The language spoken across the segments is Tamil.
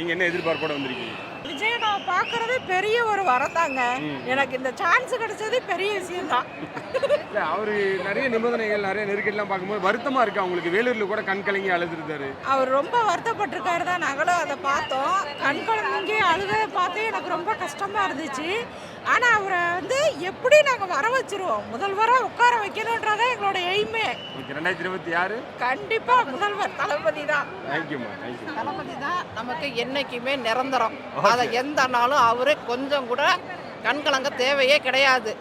நீங்க என்ன எதிர்பார்ப்போட வந்திருக்கீங்க? விஜய் நான் பார்க்கறதே பெரிய ஒரு வரதாங்க. எனக்கு இந்த சான்ஸ் கிடைச்சது பெரிய விஷயம் தான். இல்ல அவரு நிறைய நிபந்தனைகள் நிறைய நெருக்கடிலாம் பார்க்கும்போது வருத்தமா இருக்கு அவங்களுக்கு. வேலூர்ல கூட கண் கலங்கி அழுதுருந்தாரு. அவர் ரொம்ப வருத்தப்பட்டிருக்காரு தான். நாங்களும் அதை பார்த்தோம். கண் கலங்கி அழுத பார்த்து எனக்கு ரொம்ப கஷ்டமா இருந்துச்சு. ஆனால் அவரை எப்படி நாங்கள் வர வச்சிருவோம், முதல்வராக உட்கார வைக்கணுன்றதான் எங்களோட எய்மே. 2026 கண்டிப்பாக முதல்வர் தளபதி தான். தேங்க்யூமா, தேங்க்யூ. தளபதி தான் நமக்கு என்னைக்குமே நிரந்தரம். அதை எந்த நாளும் அவரு கொஞ்சம் கூட கண்கலங்க தேவையே கிடையாது.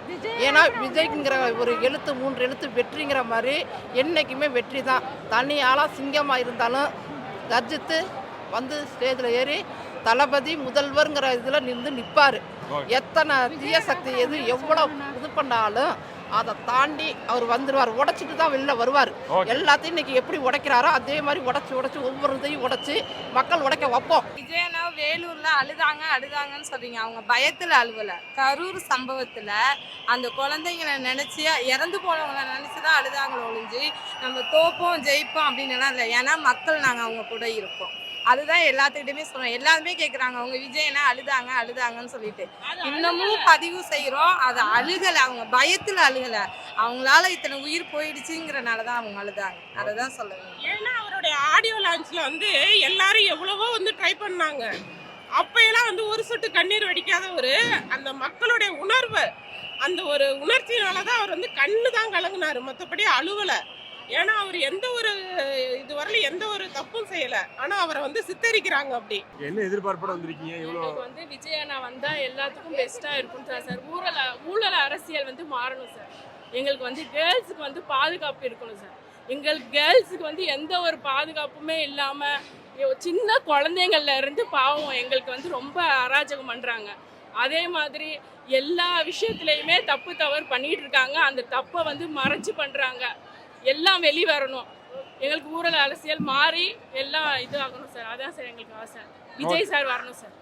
ஏன்னா விஜய்ங்கிற ஒரு எழுத்து 3 எழுத்து வெற்றிங்கிற மாதிரி என்னைக்குமே வெற்றி தான். தனியாளாக சிங்கமாக இருந்தாலும் கர்ஜித்து ஸ்டேஜில் ஏறி தளபதி முதல்வருங்கிற இதில் நிற்பார். எத்தனை தீய சக்தி எவ்வளோ இது பண்ணாலும் அதை தாண்டி அவர் வந்துடுவார். உடைச்சிட்டு தான் வெளில வருவார். எல்லாத்தையும் இன்னைக்கு எப்படி உடைக்கிறாரோ அதே மாதிரி உடைச்சி ஒவ்வொரு இதையும் உடைச்சி மக்கள் உடைக்க வைப்போம். விஜயனா வேலூர்ல அழுதாங்கன்னு சொல்றீங்க. அவங்க பயத்துல அழுவல. கரூர் சம்பவத்துல அந்த குழந்தைங்களை நினைச்சு இறந்து போனவங்களை நினைச்சுதான் அழுதாங்களோ ஒழிஞ்சு நம்ம தோப்போம் ஜெயிப்போம் அப்படின்னு எல்லாம் இல்லை. ஏன்னா மக்கள் நாங்கள் அவங்க கூட இருக்கோம். அதுதான் எல்லாத்துக்கிட்டையுமே சொல்றோம். எல்லாருமே கேட்குறாங்க அவங்க விஜயனா அழுதாங்கன்னு சொல்லிட்டு. இன்னமும் பதிவு செய்கிறோம். அது அழுகலை, அவங்க பயத்தில் அழுகலை. அவங்களால இத்தனை உயிர் போயிடுச்சுங்கிறனால தான் அவங்க அழுதாங்க. அதை தான் சொல்லுவேன். ஏன்னா அவருடைய ஆடியோ லான்ச்சில் எல்லாரும் எவ்வளவோ ட்ரை பண்ணாங்க. அப்பையெல்லாம் ஒரு சொட்டு கண்ணீர் வடிக்காதவர் அந்த மக்களுடைய உணர்வு, அந்த ஒரு உணர்ச்சியினால தான் அவர் கண்ணு தான் கலங்கினார், மற்றபடி அழுவலை. ஏன்னா அவர் இதுவரையிலும் எந்த ஒரு தப்பும் செய்யல. ஆனா அவரை சித்தரிக்கிறாங்க. அப்படி என்ன எதிர்பார்ப்போட வந்திருக்கீங்க? எங்களுக்கு விஜயண்ணா வந்தா எல்லாத்துக்கும் பெஸ்டா இருக்கும் சார். ஊழல் அரசியல் மாறணும் சார். எங்களுக்கு கேர்ள்ஸுக்கு பாதுகாப்பு இருக்கணும் சார். எங்களுக்கு கேர்ள்ஸுக்கு எந்த ஒரு பாதுகாப்புமே இல்லாம சின்ன குழந்தைங்கள்ல இருந்து பாவம் எங்களுக்கு ரொம்ப அராஜகம் பண்றாங்க. அதே மாதிரி எல்லா விஷயத்துலையுமே தவறு பண்ணிட்டு இருக்காங்க. அந்த தப்பை மறைச்சு பண்றாங்க. எல்லாம் வெளி வரணும். எங்களுக்கு ஊழல் அரசியல் மாறி எல்லாம் இது ஆகணும் சார். அதான் சார் எங்களுக்கு ஆசை. விஜய் சார் வரணும் சார்.